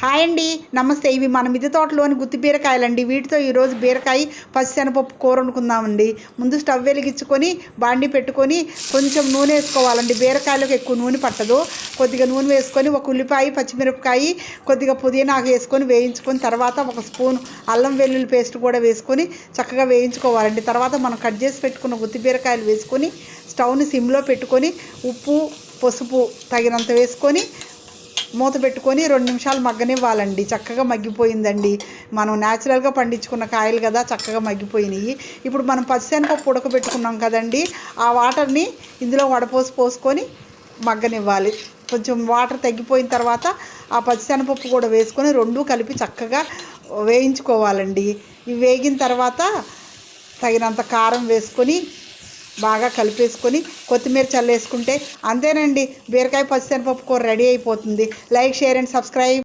Hi అండి, నమస్తే. ఇవి మన మిద్దె తోటలోని గుత్తి బీరకాయలండి. వీటితో ఈరోజు బీరకాయ పచ్చిశనగపప్పు కూర వండుకుందామండి. ముందు స్టవ్ వెలిగించుకొని బాండి పెట్టుకొని కొంచెం నూనె వేసుకోవాలండి. బీరకాయలకు ఎక్కువ నూనె పట్టదు. కొద్దిగా నూనె వేసుకొని ఒక ఉల్లిపాయ, పచ్చిమిరపకాయ, కొద్దిగా పుదీనాకు వేసుకొని వేయించుకొని తర్వాత ఒక స్పూన్ అల్లం వెల్లుల్లి పేస్ట్ కూడా వేసుకొని చక్కగా వేయించుకోవాలండి. తర్వాత మనం కట్ చేసి పెట్టుకున్న గుత్తి బీరకాయలు వేసుకొని స్టవ్ని సిమ్లో పెట్టుకొని ఉప్పు, పసుపు తగినంత వేసుకొని మూత పెట్టుకొని 2 నిమిషాలు మగ్గనివ్వాలండి. చక్కగా మగ్గిపోయిందండి. మనం న్యాచురల్గా పండించుకున్న కాయలు కదా, చక్కగా మగ్గిపోయినాయి. ఇప్పుడు మనం పచ్చిశనగపప్పు ఉడకబెట్టుకున్నాం కదండి, ఆ వాటర్ని ఇందులో పోసుకొని మగ్గనివ్వాలి. కొంచెం వాటర్ తగ్గిపోయిన తర్వాత ఆ పచ్చిశనగపప్పు కూడా వేసుకొని 2 కలిపి చక్కగా వేయించుకోవాలండి. ఇవి వేగిన తర్వాత తగినంత కారం వేసుకొని బాగా కలిపేసుకొని కొత్తిమీర చల్లేసుకుంటే అంతేనండి, బీరకాయ పచ్చిశనగపప్పు కూర రెడీ అయిపోతుంది. Like, share and subscribe.